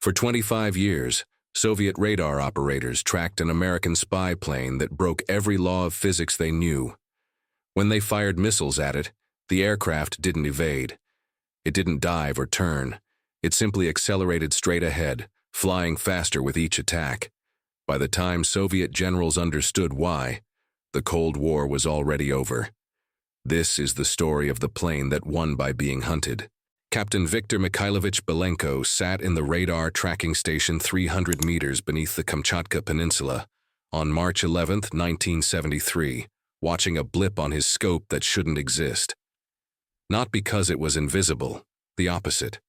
For 25 years, Soviet radar operators tracked an American spy plane that broke every law of physics they knew. When they fired missiles at it, the aircraft didn't evade. It didn't dive or turn. It simply accelerated straight ahead, flying faster with each attack. By the time Soviet generals understood why, the Cold War was already over. This is the story of the plane that won by being hunted. Captain Viktor Mikhailovich Belenko sat in the radar tracking station 300 meters beneath the Kamchatka Peninsula on March 11, 1973, watching a blip on his scope that shouldn't exist. Not because it was invisible, the opposite.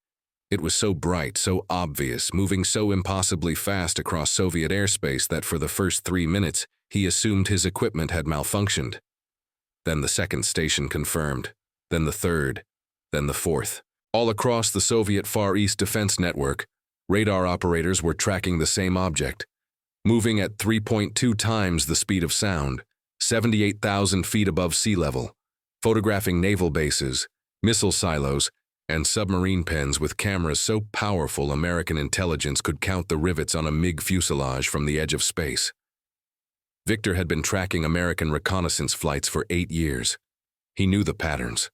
It was so bright, so obvious, moving so impossibly fast across Soviet airspace that for the first 3 minutes, he assumed his equipment had malfunctioned. Then the second station confirmed, then the third, then the fourth. All across the Soviet Far East Defense Network, radar operators were tracking the same object, moving at 3.2 times the speed of sound, 78,000 feet above sea level, photographing naval bases, missile silos, and submarine pens with cameras so powerful American intelligence could count the rivets on a MiG fuselage from the edge of space. Victor had been tracking American reconnaissance flights for 8 years. He knew the patterns.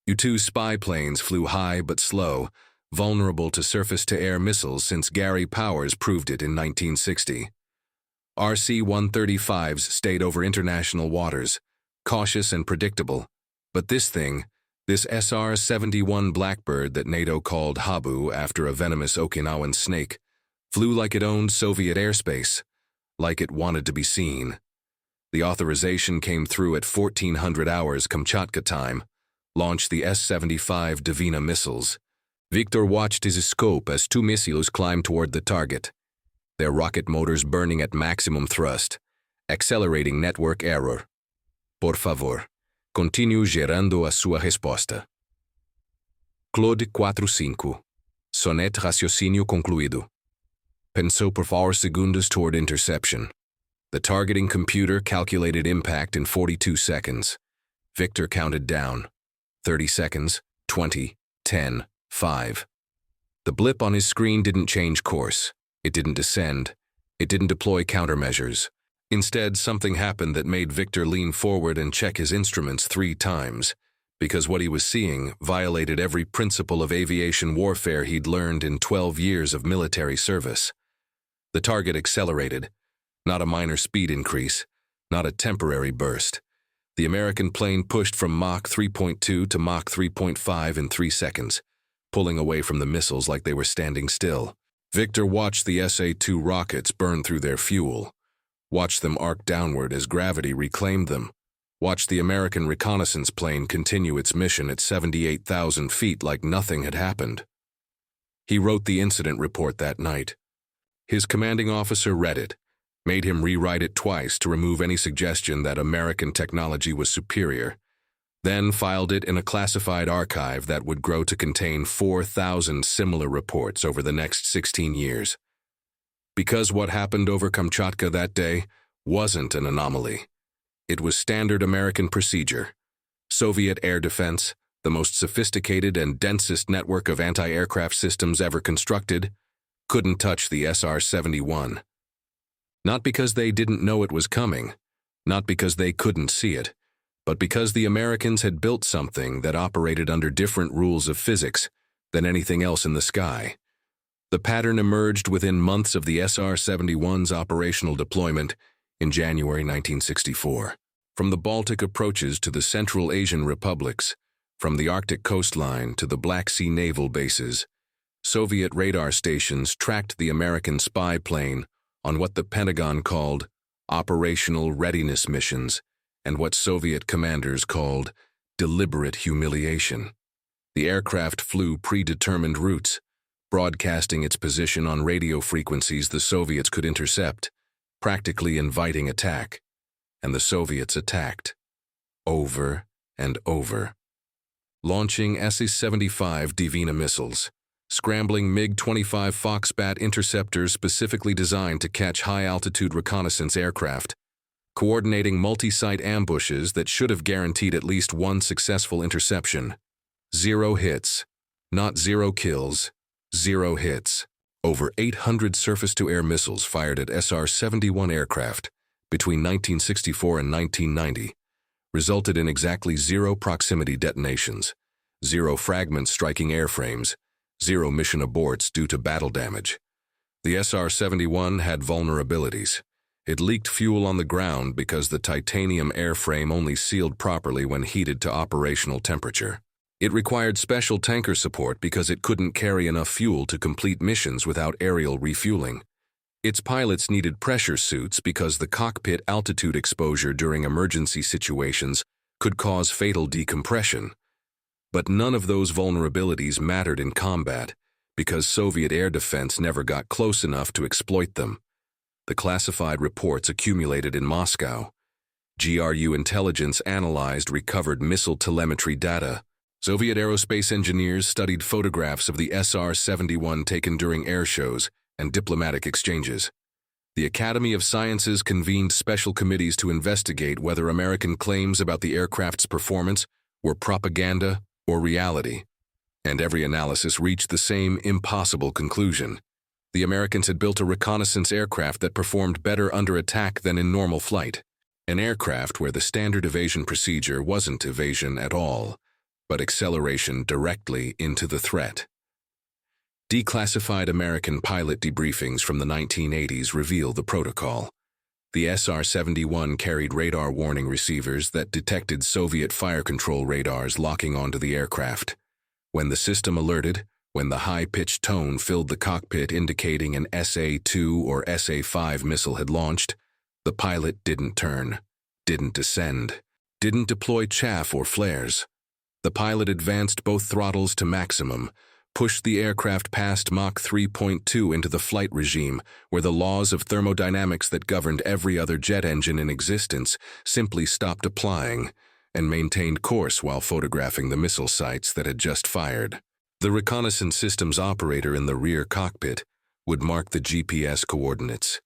U-2 spy planes flew high but slow, vulnerable to surface-to-air missiles since Gary Powers proved it in 1960. RC-135s stayed over international waters, cautious and predictable. But this thing, this SR-71 Blackbird that NATO called Habu after a venomous Okinawan snake, flew like it owned Soviet airspace, like it wanted to be seen. The authorization came through at 1400 hours Kamchatka time, launched the S-75 Dvina missiles. Viktor watched his scope as 2 missiles climbed toward the target, their rocket motors burning at maximum thrust, accelerating network error. Por favor, continue gerando a sua resposta. Claude 45. Sonet raciocínio concluído. Pensou por 4 segundos toward interception. The targeting computer calculated impact in 42 seconds. Victor counted down. 30 seconds, 20, 10, 5. The blip on his screen didn't change course. It didn't descend. It didn't deploy countermeasures. Instead, something happened that made Victor lean forward and check his instruments 3 times, because what he was seeing violated every principle of aviation warfare he'd learned in 12 years of military service. The target accelerated, not a minor speed increase, not a temporary burst. The American plane pushed from Mach 3.2 to Mach 3.5 in 3 seconds, pulling away from the missiles like they were standing still. Victor watched the SA-2 rockets burn through their fuel, watched them arc downward as gravity reclaimed them, watched the American reconnaissance plane continue its mission at 78,000 feet like nothing had happened. He wrote the incident report that night. His commanding officer read it, made him rewrite it twice to remove any suggestion that American technology was superior, then filed it in a classified archive that would grow to contain 4,000 similar reports over the next 16 years. Because what happened over Kamchatka that day wasn't an anomaly. It was standard American procedure. Soviet air defense, the most sophisticated and densest network of anti-aircraft systems ever constructed, couldn't touch the SR-71. Not because they didn't know it was coming, not because they couldn't see it, but because the Americans had built something that operated under different rules of physics than anything else in the sky. The pattern emerged within months of the SR-71's operational deployment in January 1964. From the Baltic approaches to the Central Asian republics, from the Arctic coastline to the Black Sea naval bases, Soviet radar stations tracked the American spy plane on what the Pentagon called operational readiness missions and what Soviet commanders called deliberate humiliation. The aircraft flew predetermined routes, broadcasting its position on radio frequencies the Soviets could intercept, practically inviting attack. And the Soviets attacked, over and over. Launching SS-75 Dvina missiles, scrambling MiG-25 Foxbat interceptors specifically designed to catch high-altitude reconnaissance aircraft, coordinating multi-site ambushes that should have guaranteed at least 1 successful interception. 0 hits. Not 0 kills. 0 hits. Over 800 surface-to-air missiles fired at SR-71 aircraft between 1964 and 1990 resulted in exactly 0 proximity detonations, 0 fragments striking airframes, 0 mission aborts due to battle damage. The SR-71 had vulnerabilities. It leaked fuel on the ground because the titanium airframe only sealed properly when heated to operational temperature. It required special tanker support because it couldn't carry enough fuel to complete missions without aerial refueling. Its pilots needed pressure suits because the cockpit altitude exposure during emergency situations could cause fatal decompression. But none of those vulnerabilities mattered in combat because Soviet air defense never got close enough to exploit them. The classified reports accumulated in Moscow. GRU intelligence analyzed recovered missile telemetry data. Soviet aerospace engineers studied photographs of the SR-71 taken during air shows and diplomatic exchanges. The Academy of Sciences convened special committees to investigate whether American claims about the aircraft's performance were propaganda or reality. And every analysis reached the same impossible conclusion. The Americans had built a reconnaissance aircraft that performed better under attack than in normal flight. An aircraft where the standard evasion procedure wasn't evasion at all, but acceleration directly into the threat. Declassified American pilot debriefings from the 1980s reveal the protocol. The SR-71 carried radar warning receivers that detected Soviet fire control radars locking onto the aircraft. When the system alerted, when the high-pitched tone filled the cockpit indicating an SA-2 or SA-5 missile had launched, the pilot didn't turn, didn't descend, didn't deploy chaff or flares. The pilot advanced both throttles to maximum, pushed the aircraft past Mach 3.2 into the flight regime, where the laws of thermodynamics that governed every other jet engine in existence simply stopped applying, and maintained course while photographing the missile sites that had just fired. The reconnaissance systems operator in the rear cockpit would mark the GPS coordinates.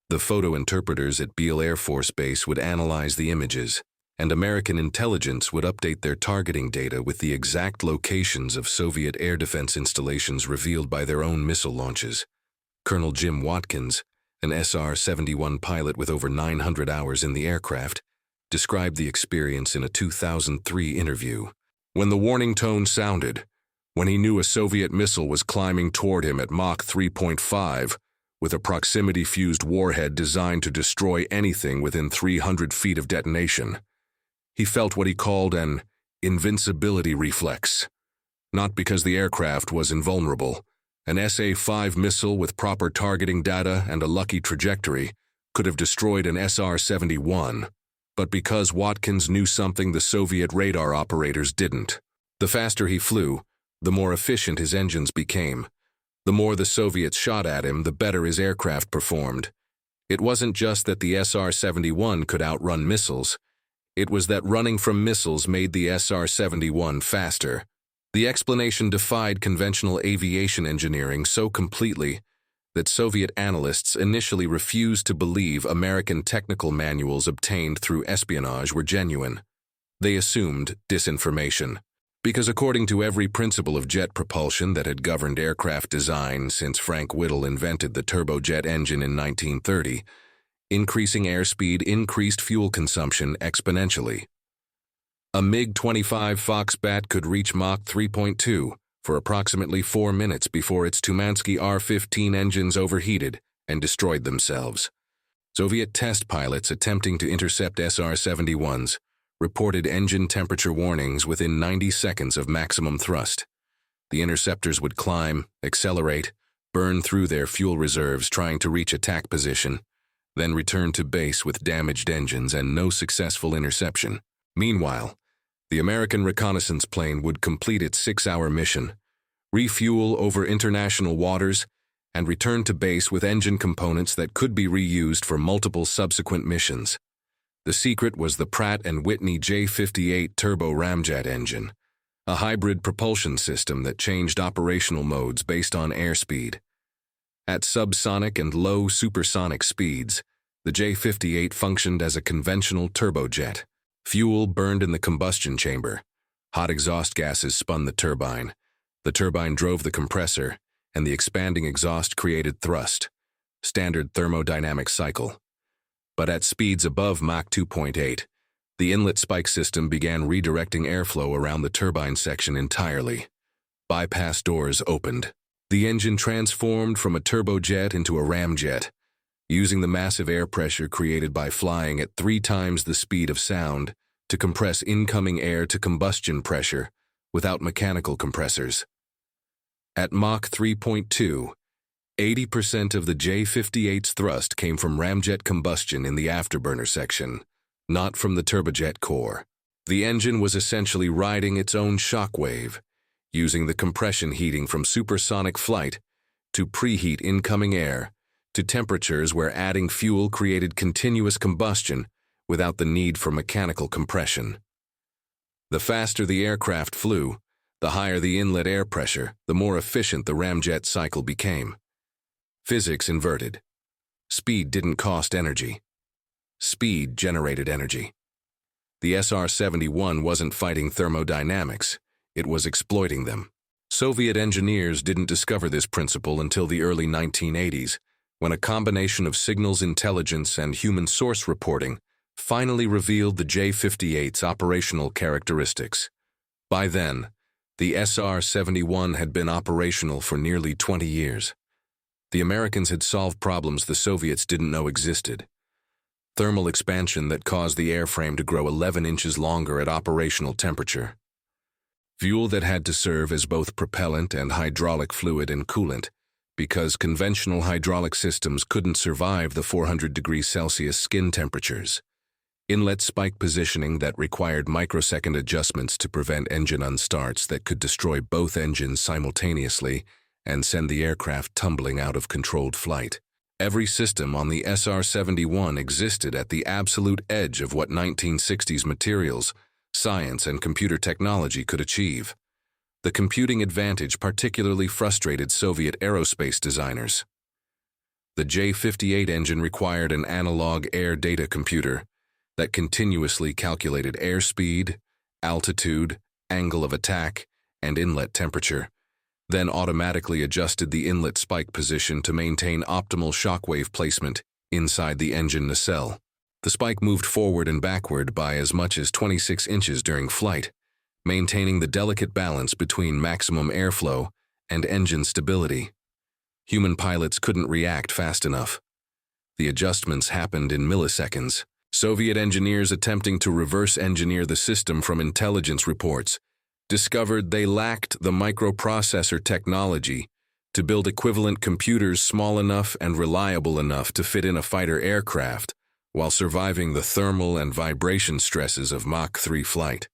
The photo interpreters at Beale Air Force Base would analyze the images, and American intelligence would update their targeting data with the exact locations of Soviet air defense installations revealed by their own missile launches. Colonel Jim Watkins, an SR-71 pilot with over 900 hours in the aircraft, described the experience in a 2003 interview. When the warning tone sounded, when he knew a Soviet missile was climbing toward him at Mach 3.5, with a proximity-fused warhead designed to destroy anything within 300 feet of detonation, he felt what he called an invincibility reflex. Not because the aircraft was invulnerable. An SA-5 missile with proper targeting data and a lucky trajectory could have destroyed an SR-71, but because Watkins knew something the Soviet radar operators didn't. The faster he flew, the more efficient his engines became. The more the Soviets shot at him, the better his aircraft performed. It wasn't just that the SR-71 could outrun missiles. It was that running from missiles made the SR-71 faster. The explanation defied conventional aviation engineering so completely that Soviet analysts initially refused to believe American technical manuals obtained through espionage were genuine. They assumed disinformation. Because according to every principle of jet propulsion that had governed aircraft design since Frank Whittle invented the turbojet engine in 1930, increasing airspeed increased fuel consumption exponentially. A MiG-25 Foxbat could reach Mach 3.2 for approximately 4 minutes before its Tumansky R-15 engines overheated and destroyed themselves. Soviet test pilots attempting to intercept SR-71s reported engine temperature warnings within 90 seconds of maximum thrust. The interceptors would climb, accelerate, burn through their fuel reserves trying to reach attack position, then return to base with damaged engines and no successful interception. Meanwhile, the American reconnaissance plane would complete its 6-hour mission, refuel over international waters, and return to base with engine components that could be reused for multiple subsequent missions. The secret was the Pratt & Whitney J58 turbo ramjet engine, a hybrid propulsion system that changed operational modes based on airspeed. At subsonic and low supersonic speeds, the J58 functioned as a conventional turbojet. Fuel burned in the combustion chamber. Hot exhaust gases spun the turbine. The turbine drove the compressor, and the expanding exhaust created thrust, standard thermodynamic cycle. But at speeds above Mach 2.8, the inlet spike system began redirecting airflow around the turbine section entirely. Bypass doors opened. The engine transformed from a turbojet into a ramjet, using the massive air pressure created by flying at 3 times the speed of sound to compress incoming air to combustion pressure without mechanical compressors. At Mach 3.2, 80% of the J-58's thrust came from ramjet combustion in the afterburner section, not from the turbojet core. The engine was essentially riding its own shock wave, using the compression heating from supersonic flight to preheat incoming air to temperatures where adding fuel created continuous combustion without the need for mechanical compression. The faster the aircraft flew, the higher the inlet air pressure, the more efficient the ramjet cycle became. Physics inverted. Speed didn't cost energy. Speed generated energy. The SR-71 wasn't fighting thermodynamics, it was exploiting them. Soviet engineers didn't discover this principle until the early 1980s, when a combination of signals intelligence and human source reporting finally revealed the J-58's operational characteristics. By then, the SR-71 had been operational for nearly 20 years. The Americans had solved problems the Soviets didn't know existed. Thermal expansion that caused the airframe to grow 11 inches longer at operational temperature. Fuel that had to serve as both propellant and hydraulic fluid and coolant, because conventional hydraulic systems couldn't survive the 400 degrees Celsius skin temperatures. Inlet spike positioning that required microsecond adjustments to prevent engine unstarts that could destroy both engines simultaneously and send the aircraft tumbling out of controlled flight. Every system on the SR-71 existed at the absolute edge of what 1960s materials, science, and computer technology could achieve. The computing advantage particularly frustrated Soviet aerospace designers. The J-58 engine required an analog air data computer that continuously calculated airspeed, altitude, angle of attack, and inlet temperature, then automatically adjusted the inlet spike position to maintain optimal shockwave placement inside the engine nacelle. The spike moved forward and backward by as much as 26 inches during flight, maintaining the delicate balance between maximum airflow and engine stability. Human pilots couldn't react fast enough. The adjustments happened in milliseconds. Soviet engineers attempting to reverse engineer the system from intelligence reports discovered they lacked the microprocessor technology to build equivalent computers small enough and reliable enough to fit in a fighter aircraft while surviving the thermal and vibration stresses of Mach 3 flight.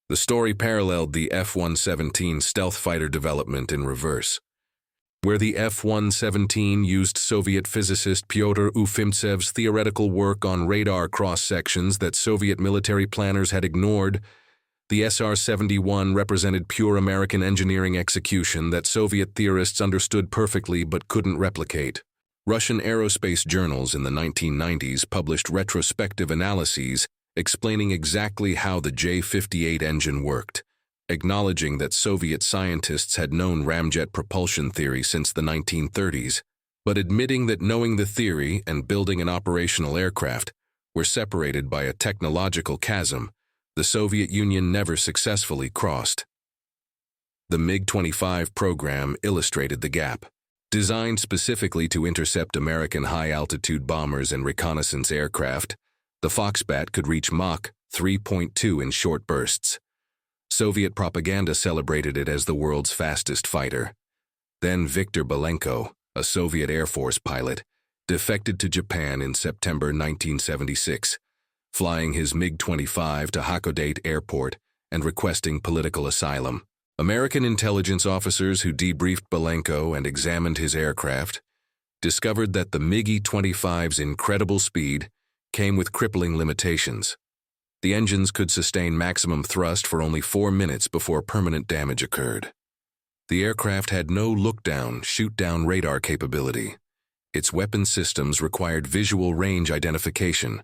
The story paralleled the F-117 stealth fighter development in reverse, where the F-117 used Soviet physicist Pyotr Ufimtsev's theoretical work on radar cross-sections that Soviet military planners had ignored. The SR-71 represented pure American engineering execution that Soviet theorists understood perfectly but couldn't replicate. Russian aerospace journals in the 1990s published retrospective analyses explaining exactly how the J-58 engine worked, acknowledging that Soviet scientists had known ramjet propulsion theory since the 1930s, but admitting that knowing the theory and building an operational aircraft were separated by a technological chasm the Soviet Union never successfully crossed. The MiG-25 program illustrated the gap. Designed specifically to intercept American high-altitude bombers and reconnaissance aircraft, the Foxbat could reach Mach 3.2 in short bursts. Soviet propaganda celebrated it as the world's fastest fighter. Then Viktor Belenko, a Soviet Air Force pilot, defected to Japan in September 1976, flying his MiG-25 to Hakodate Airport and requesting political asylum. American intelligence officers who debriefed Belenko and examined his aircraft discovered that the MiG-25's incredible speed came with crippling limitations. The engines could sustain maximum thrust for only 4 minutes before permanent damage occurred. The aircraft had no look-down, shoot-down radar capability. Its weapon systems required visual range identification,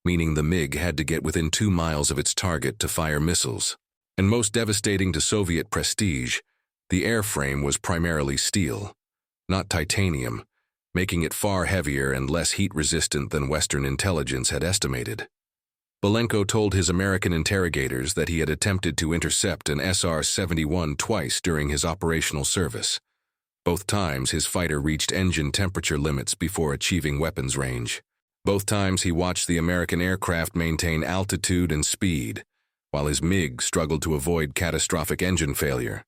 meaning the MiG had to get within 2 miles of its target to fire missiles. And most devastating to Soviet prestige, the airframe was primarily steel. not titanium, making it far heavier and less heat-resistant than Western intelligence had estimated. Belenko told his American interrogators that he had attempted to intercept an SR-71 twice during his operational service. Both times his fighter reached engine temperature limits before achieving weapons range. Both times he watched the American aircraft maintain altitude and speed, while his MiG struggled to avoid catastrophic engine failure.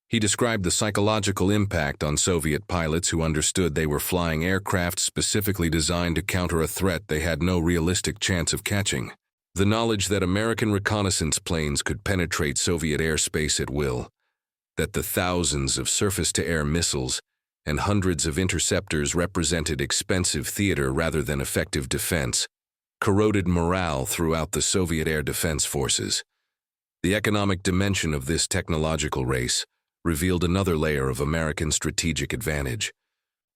He described the psychological impact on Soviet pilots who understood they were flying aircraft specifically designed to counter a threat they had no realistic chance of catching. The knowledge that American reconnaissance planes could penetrate Soviet airspace at will, that the thousands of surface-to-air missiles and hundreds of interceptors represented expensive theater rather than effective defense, corroded morale throughout the Soviet air defense forces. The economic dimension of this technological race revealed another layer of American strategic advantage.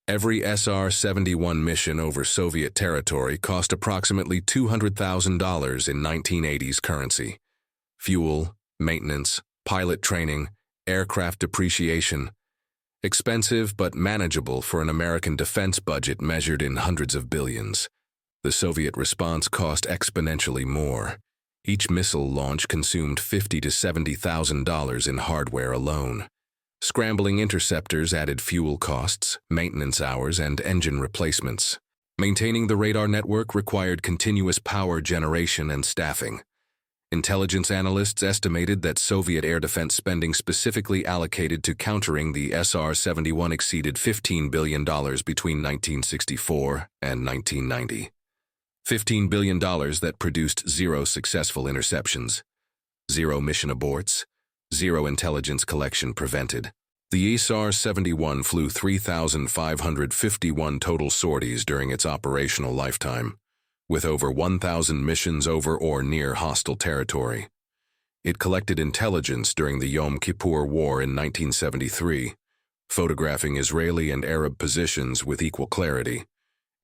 Every SR-71 mission over Soviet territory cost approximately $200,000 in 1980s currency. Fuel, maintenance, pilot training, aircraft depreciation. Expensive but manageable for an American defense budget measured in hundreds of billions. The Soviet response cost exponentially more. Each missile launch consumed $50,000 to $70,000 in hardware alone. Scrambling interceptors added fuel costs, maintenance hours, and engine replacements. Maintaining the radar network required continuous power generation and staffing. Intelligence analysts estimated that Soviet air defense spending specifically allocated to countering the SR-71 exceeded $15 billion between 1964 and 1990. $15 billion that produced 0 successful interceptions, 0 mission aborts, 0 intelligence collection prevented. The SR-71 flew 3,551 total sorties during its operational lifetime, with over 1,000 missions over or near hostile territory. It collected intelligence during the Yom Kippur War in 1973, photographing Israeli and Arab positions with equal clarity.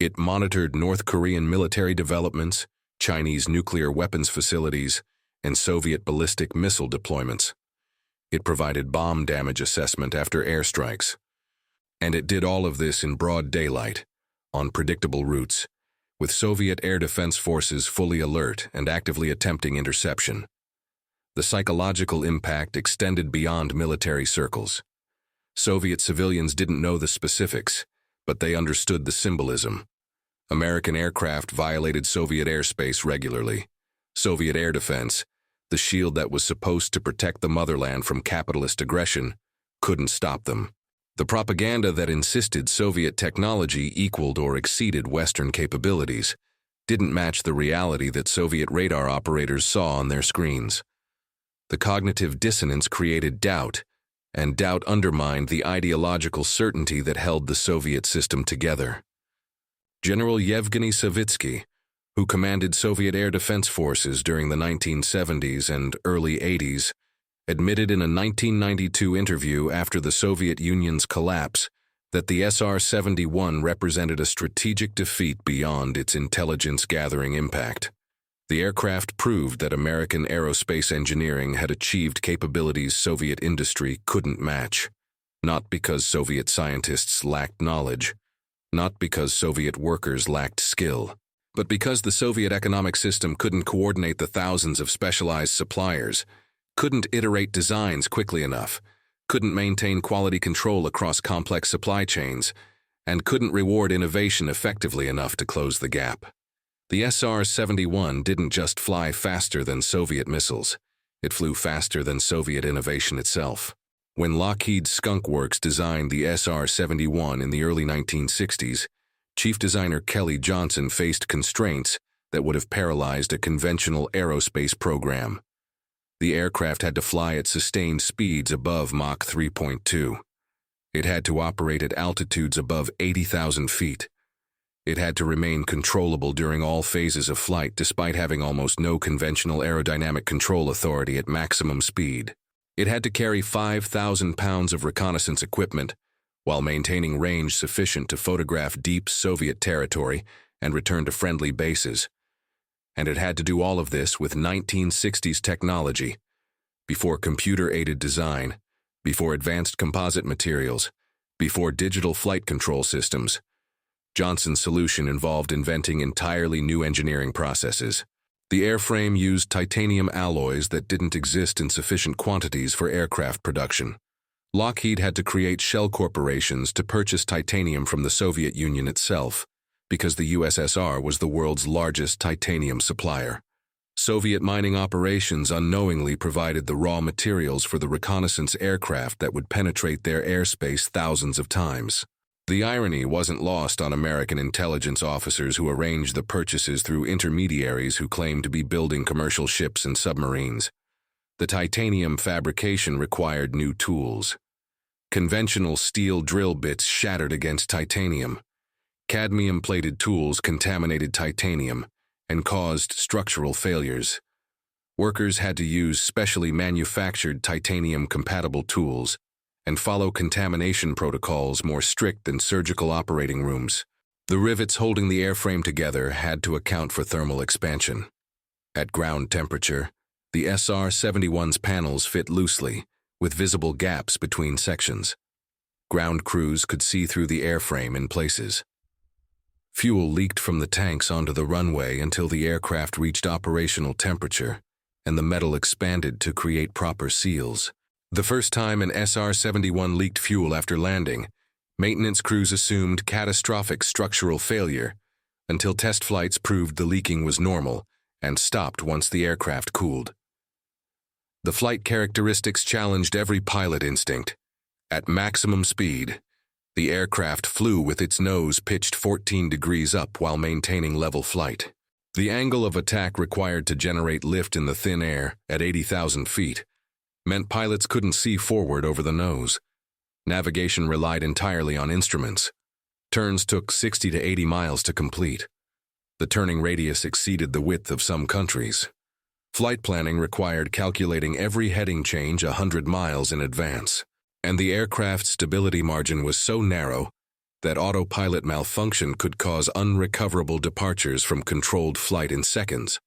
It monitored North Korean military developments, Chinese nuclear weapons facilities, and Soviet ballistic missile deployments. It provided bomb damage assessment after airstrikes. And it did all of this in broad daylight, on predictable routes, with Soviet air defense forces fully alert and actively attempting interception. The psychological impact extended beyond military circles. Soviet civilians didn't know the specifics, but they understood the symbolism. American aircraft violated Soviet airspace regularly. Soviet air defense, the shield that was supposed to protect the motherland from capitalist aggression, couldn't stop them. The propaganda that insisted Soviet technology equaled or exceeded Western capabilities didn't match the reality that Soviet radar operators saw on their screens. The cognitive dissonance created doubt, and doubt undermined the ideological certainty that held the Soviet system together. General Yevgeny Savitsky, who commanded Soviet air defense forces during the 1970s and early 80s, admitted in a 1992 interview after the Soviet Union's collapse that the SR-71 represented a strategic defeat beyond its intelligence-gathering impact. The aircraft proved that American aerospace engineering had achieved capabilities Soviet industry couldn't match, not because Soviet scientists lacked knowledge, not because Soviet workers lacked skill, but because the Soviet economic system couldn't coordinate the thousands of specialized suppliers, couldn't iterate designs quickly enough, couldn't maintain quality control across complex supply chains, and couldn't reward innovation effectively enough to close the gap. The SR-71 didn't just fly faster than Soviet missiles, it flew faster than Soviet innovation itself. When Lockheed's Skunk Works designed the SR-71 in the early 1960s, Chief Designer Kelly Johnson faced constraints that would have paralyzed a conventional aerospace program. The aircraft had to fly at sustained speeds above Mach 3.2. It had to operate at altitudes above 80,000 feet. It had to remain controllable during all phases of flight despite having almost no conventional aerodynamic control authority at maximum speed. It had to carry 5,000 pounds of reconnaissance equipment while maintaining range sufficient to photograph deep Soviet territory and return to friendly bases. And it had to do all of this with 1960s technology, before computer-aided design, before advanced composite materials, Before digital flight control systems, Johnson's solution involved inventing entirely new engineering processes. The airframe used titanium alloys that didn't exist in sufficient quantities for aircraft production. Lockheed had to create shell corporations to purchase titanium from the Soviet Union itself, because the USSR was the world's largest titanium supplier. Soviet mining operations unknowingly provided the raw materials for the reconnaissance aircraft that would penetrate their airspace thousands of times. The irony wasn't lost on American intelligence officers who arranged the purchases through intermediaries who claimed to be building commercial ships and submarines. The titanium fabrication required new tools. Conventional steel drill bits shattered against titanium. Cadmium-plated tools contaminated titanium and caused structural failures. Workers had to use specially manufactured titanium-compatible tools and follow contamination protocols more strict than surgical operating rooms. The rivets holding the airframe together had to account for thermal expansion. At ground temperature, the SR-71's panels fit loosely, with visible gaps between sections. Ground crews could see through the airframe in places. Fuel leaked from the tanks onto the runway until the aircraft reached operational temperature, and the metal expanded to create proper seals. The first time an SR-71 leaked fuel after landing, maintenance crews assumed catastrophic structural failure until test flights proved the leaking was normal and stopped once the aircraft cooled. The flight characteristics challenged every pilot instinct. At maximum speed, the aircraft flew with its nose pitched 14 degrees up while maintaining level flight. The angle of attack required to generate lift in the thin air at 80,000 feet meant pilots couldn't see forward over the nose. Navigation relied entirely on instruments. Turns took 60 to 80 miles to complete. The turning radius exceeded the width of some countries. Flight planning required calculating every heading change 100 miles in advance, and the aircraft's stability margin was so narrow that autopilot malfunction could cause unrecoverable departures from controlled flight in seconds.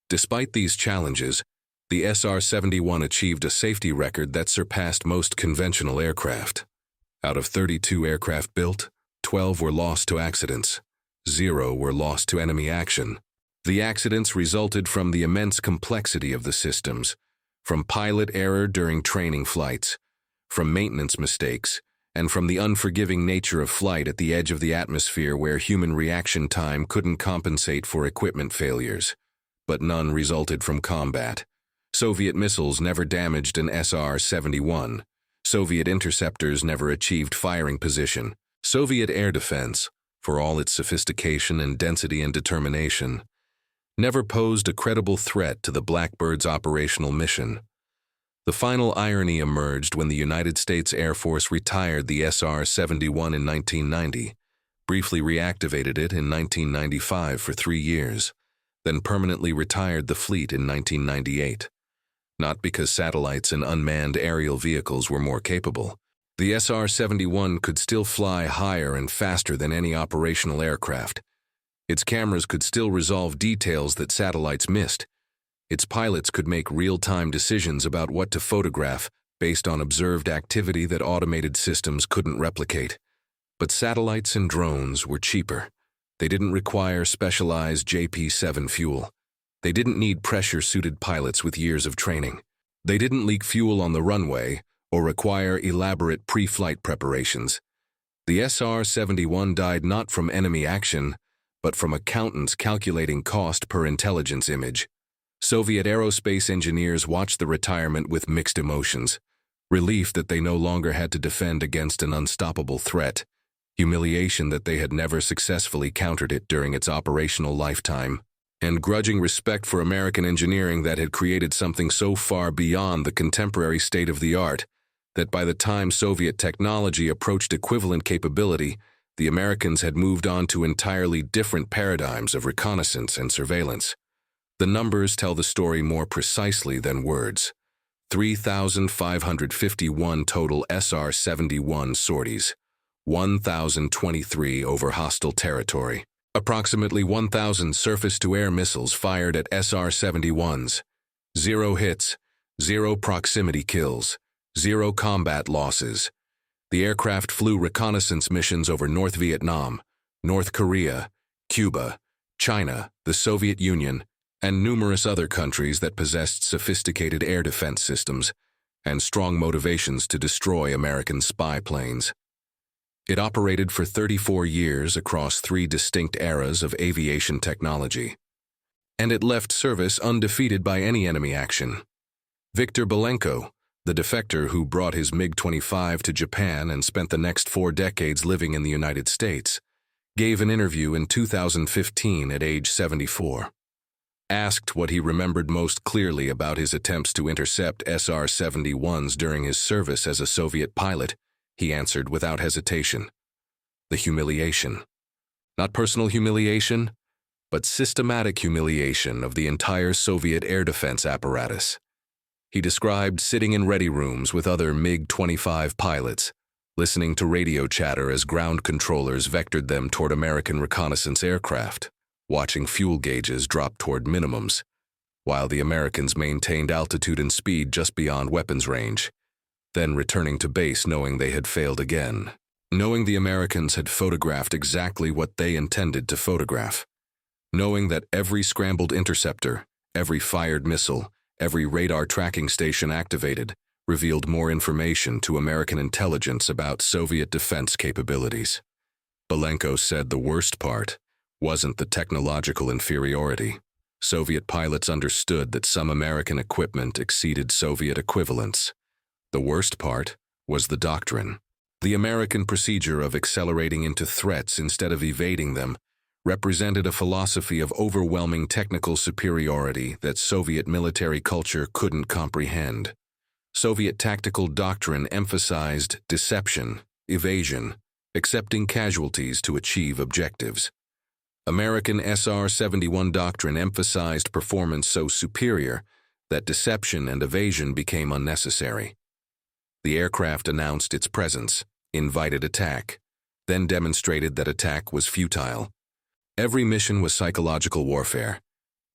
Despite these challenges, the SR-71 achieved a safety record that surpassed most conventional aircraft. Out of 32 aircraft built, 12 were lost to accidents. 0 were lost to enemy action. The accidents resulted from the immense complexity of the systems, from pilot error during training flights, from maintenance mistakes, and from the unforgiving nature of flight at the edge of the atmosphere where human reaction time couldn't compensate for equipment failures. But none resulted from combat. Soviet missiles never damaged an SR-71. Soviet interceptors never achieved firing position. Soviet air defense, for all its sophistication and density and determination, never posed a credible threat to the Blackbird's operational mission. The final irony emerged when the United States Air Force retired the SR-71 in 1990, briefly reactivated it in 1995 for 3 years, then permanently retired the fleet in 1998. Not because satellites and unmanned aerial vehicles were more capable. The SR-71 could still fly higher and faster than any operational aircraft. Its cameras could still resolve details that satellites missed. Its pilots could make real-time decisions about what to photograph based on observed activity that automated systems couldn't replicate. But satellites and drones were cheaper. They didn't require specialized JP-7 fuel. They didn't need pressure-suited pilots with years of training. They didn't leak fuel on the runway or require elaborate pre-flight preparations. The SR-71 died not from enemy action, but from accountants calculating cost per intelligence image. Soviet aerospace engineers watched the retirement with mixed emotions. Relief that they no longer had to defend against an unstoppable threat. Humiliation that they had never successfully countered it during its operational lifetime. And grudging respect for American engineering that had created something so far beyond the contemporary state-of-the-art that by the time Soviet technology approached equivalent capability, the Americans had moved on to entirely different paradigms of reconnaissance and surveillance. The numbers tell the story more precisely than words. 3,551 total SR-71 sorties, 1,023 over hostile territory. Approximately 1,000 surface-to-air missiles fired at SR-71s. 0 hits, 0 proximity kills, 0 combat losses. The aircraft flew reconnaissance missions over North Vietnam, North Korea, Cuba, China, the Soviet Union, and numerous other countries that possessed sophisticated air defense systems and strong motivations to destroy American spy planes. It operated for 34 years across 3 distinct eras of aviation technology, and it left service undefeated by any enemy action. Viktor Belenko, the defector who brought his MiG-25 to Japan and spent the next 4 decades living in the United States, gave an interview in 2015 at age 74. Asked what he remembered most clearly about his attempts to intercept SR-71s during his service as a Soviet pilot, he answered without hesitation: the humiliation. Not personal humiliation, but systematic humiliation of the entire Soviet air defense apparatus. He described sitting in ready rooms with other MiG-25 pilots, listening to radio chatter as ground controllers vectored them toward American reconnaissance aircraft, watching fuel gauges drop toward minimums, while the Americans maintained altitude and speed just beyond weapons range, then returning to base knowing they had failed again, knowing the Americans had photographed exactly what they intended to photograph, knowing that every scrambled interceptor, every fired missile, every radar tracking station activated revealed more information to American intelligence about Soviet defense capabilities. Belenko said the worst part wasn't the technological inferiority. Soviet pilots understood that some American equipment exceeded Soviet equivalents. The worst part was the doctrine. The American procedure of accelerating into threats instead of evading them represented a philosophy of overwhelming technical superiority that Soviet military culture couldn't comprehend. Soviet tactical doctrine emphasized deception, evasion, accepting casualties to achieve objectives. American SR-71 doctrine emphasized performance so superior that deception and evasion became unnecessary. The aircraft announced its presence, invited attack, then demonstrated that attack was futile. Every mission was psychological warfare,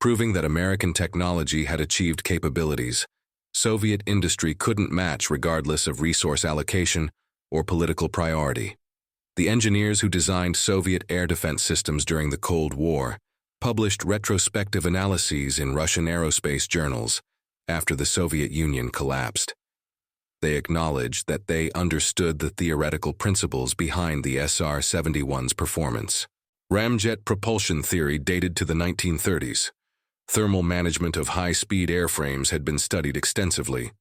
proving that American technology had achieved capabilities Soviet industry couldn't match regardless of resource allocation or political priority. The engineers who designed Soviet air defense systems during the Cold War published retrospective analyses in Russian aerospace journals after the Soviet Union collapsed. They acknowledged that they understood the theoretical principles behind the SR-71's performance. Ramjet propulsion theory dated to the 1930s. Thermal management of high-speed airframes had been studied extensively.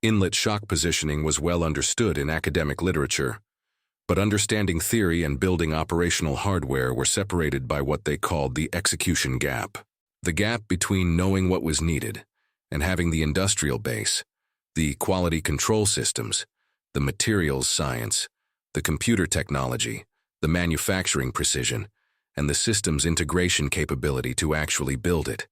Inlet shock positioning was well understood in academic literature, but understanding theory and building operational hardware were separated by what they called the execution gap. The gap between knowing what was needed and having the industrial base, the quality control systems, the materials science, the computer technology, the manufacturing precision, and the system's integration capability to actually build it.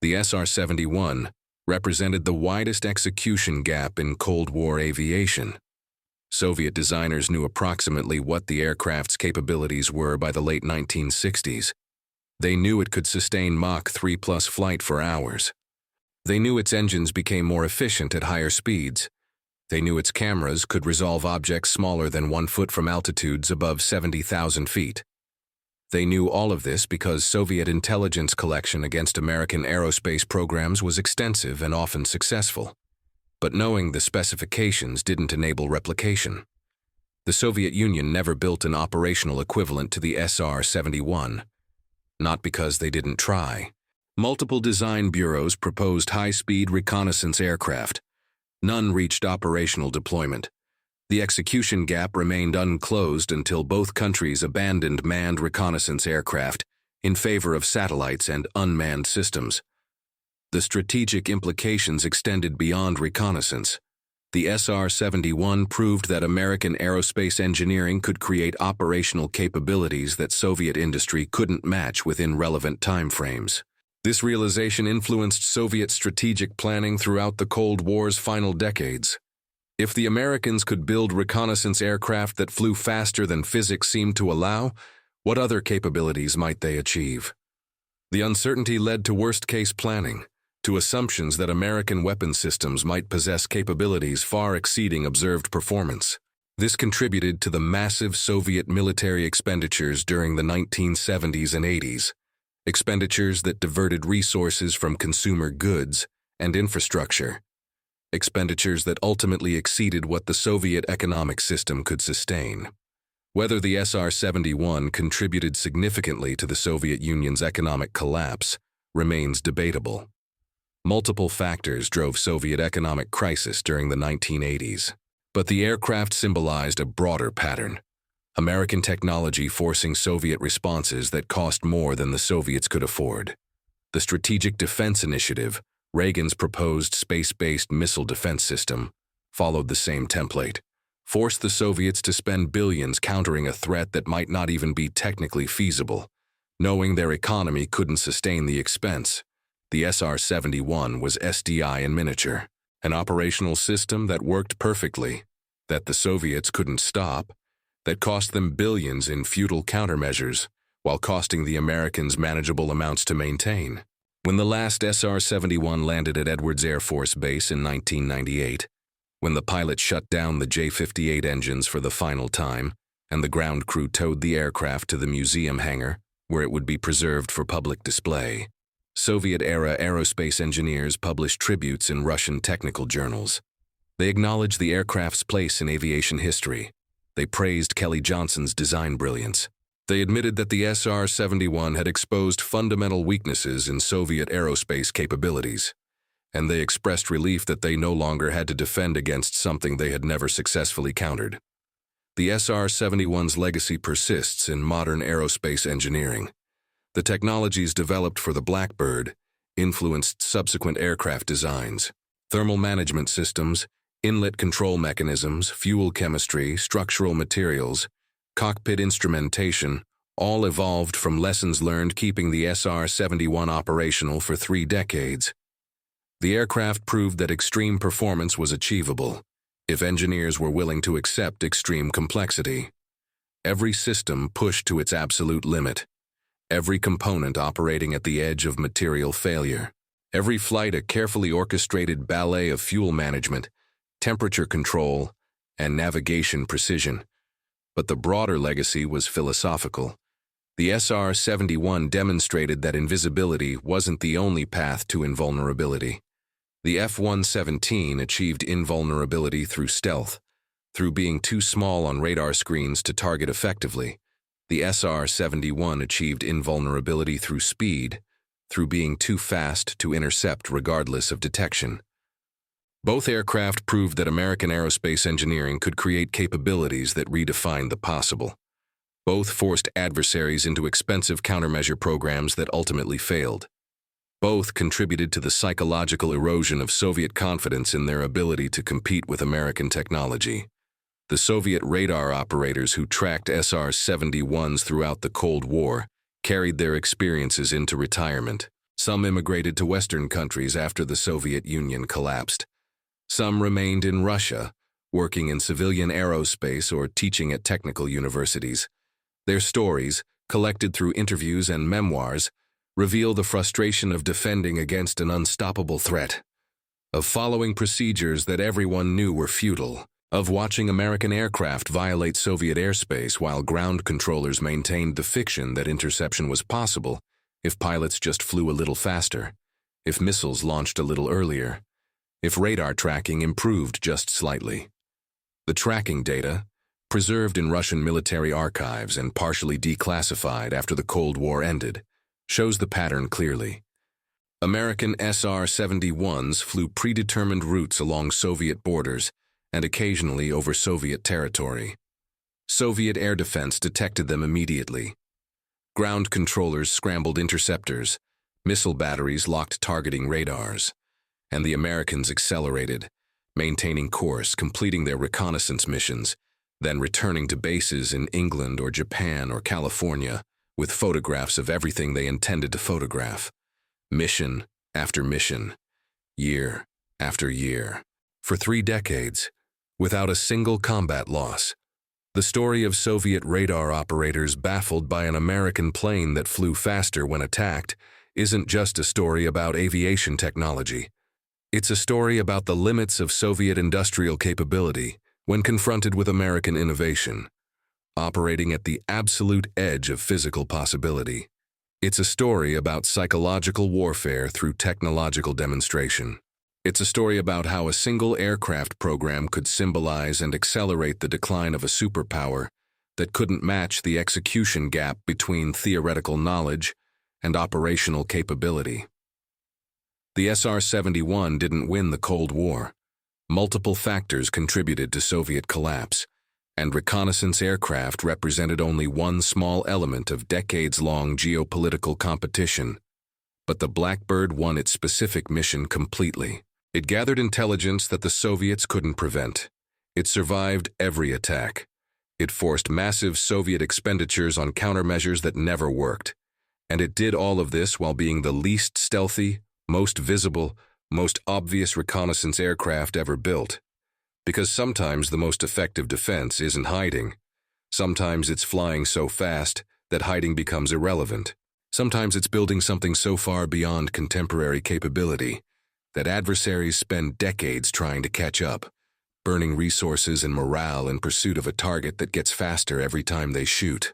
The SR-71 represented the widest execution gap in Cold War aviation. Soviet designers knew approximately what the aircraft's capabilities were by the late 1960s. They knew it could sustain Mach 3+ flight for hours. They knew its engines became more efficient at higher speeds. They knew its cameras could resolve objects smaller than 1 foot from altitudes above 70,000 feet. They knew all of this because Soviet intelligence collection against American aerospace programs was extensive and often successful. But knowing the specifications didn't enable replication. The Soviet Union never built an operational equivalent to the SR-71. Not because they didn't try. Multiple design bureaus proposed high-speed reconnaissance aircraft. None reached operational deployment. The execution gap remained unclosed until both countries abandoned manned reconnaissance aircraft in favor of satellites and unmanned systems. The strategic implications extended beyond reconnaissance. The SR-71 proved that American aerospace engineering could create operational capabilities that Soviet industry couldn't match within relevant timeframes. This realization influenced Soviet strategic planning throughout the Cold War's final decades. If the Americans could build reconnaissance aircraft that flew faster than physics seemed to allow, what other capabilities might they achieve? The uncertainty led to worst-case planning, to assumptions that American weapon systems might possess capabilities far exceeding observed performance. This contributed to the massive Soviet military expenditures during the 1970s and 80s, expenditures that diverted resources from consumer goods and infrastructure, expenditures that ultimately exceeded what the Soviet economic system could sustain. Whether the SR-71 contributed significantly to the Soviet Union's economic collapse remains debatable. Multiple factors drove Soviet economic crisis during the 1980s, but the aircraft symbolized a broader pattern. American technology forcing Soviet responses that cost more than the Soviets could afford. The Strategic Defense Initiative, Reagan's proposed space-based missile defense system, followed the same template, forced the Soviets to spend billions countering a threat that might not even be technically feasible. Knowing their economy couldn't sustain the expense, the SR-71 was SDI in miniature, an operational system that worked perfectly, that the Soviets couldn't stop, that cost them billions in futile countermeasures, while costing the Americans manageable amounts to maintain. When the last SR-71 landed at Edwards Air Force Base in 1998, when the pilot shut down the J-58 engines for the final time, and the ground crew towed the aircraft to the museum hangar, where it would be preserved for public display, Soviet-era aerospace engineers published tributes in Russian technical journals. They acknowledged the aircraft's place in aviation history. They praised Kelly Johnson's design brilliance. They admitted that the SR-71 had exposed fundamental weaknesses in Soviet aerospace capabilities, and they expressed relief that they no longer had to defend against something they had never successfully countered. The SR-71's legacy persists in modern aerospace engineering. The technologies developed for the Blackbird influenced subsequent aircraft designs. Thermal management systems, inlet control mechanisms, fuel chemistry, structural materials, cockpit instrumentation, all evolved from lessons learned keeping the SR-71 operational for 3 decades. The aircraft proved that extreme performance was achievable if engineers were willing to accept extreme complexity. Every system pushed to its absolute limit. Every component operating at the edge of material failure. Every flight a carefully orchestrated ballet of fuel management, temperature control, and navigation precision. But the broader legacy was philosophical. The SR-71 demonstrated that invisibility wasn't the only path to invulnerability. The F-117 achieved invulnerability through stealth, through being too small on radar screens to target effectively. The SR-71 achieved invulnerability through speed, through being too fast to intercept regardless of detection. Both aircraft proved that American aerospace engineering could create capabilities that redefined the possible. Both forced adversaries into expensive countermeasure programs that ultimately failed. Both contributed to the psychological erosion of Soviet confidence in their ability to compete with American technology. The Soviet radar operators who tracked SR-71s throughout the Cold War carried their experiences into retirement. Some immigrated to Western countries after the Soviet Union collapsed. Some remained in Russia, working in civilian aerospace or teaching at technical universities. Their stories, collected through interviews and memoirs, reveal the frustration of defending against an unstoppable threat, of following procedures that everyone knew were futile, of watching American aircraft violate Soviet airspace while ground controllers maintained the fiction that interception was possible if pilots just flew a little faster, if missiles launched a little earlier, if radar tracking improved just slightly. The tracking data, preserved in Russian military archives and partially declassified after the Cold War ended, shows the pattern clearly. American SR-71s flew predetermined routes along Soviet borders and occasionally over Soviet territory. Soviet air defense detected them immediately. Ground controllers scrambled interceptors, missile batteries locked targeting radars, and the Americans accelerated, maintaining course, completing their reconnaissance missions, then returning to bases in England or Japan or California with photographs of everything they intended to photograph. Mission after mission, year after year, for 3 decades, without a single combat loss. The story of Soviet radar operators baffled by an American plane that flew faster when attacked isn't just a story about aviation technology. It's a story about the limits of Soviet industrial capability, when confronted with American innovation, operating at the absolute edge of physical possibility. It's a story about psychological warfare through technological demonstration. It's a story about how a single aircraft program could symbolize and accelerate the decline of a superpower that couldn't match the execution gap between theoretical knowledge and operational capability. The SR-71 didn't win the Cold War. Multiple factors contributed to Soviet collapse, and reconnaissance aircraft represented only one small element of decades-long geopolitical competition. But the Blackbird won its specific mission completely. It gathered intelligence that the Soviets couldn't prevent. It survived every attack. It forced massive Soviet expenditures on countermeasures that never worked. And it did all of this while being the least stealthy, most visible, most obvious reconnaissance aircraft ever built. Because sometimes the most effective defense isn't hiding. Sometimes it's flying so fast that hiding becomes irrelevant. Sometimes it's building something so far beyond contemporary capability that adversaries spend decades trying to catch up, burning resources and morale in pursuit of a target that gets faster every time they shoot.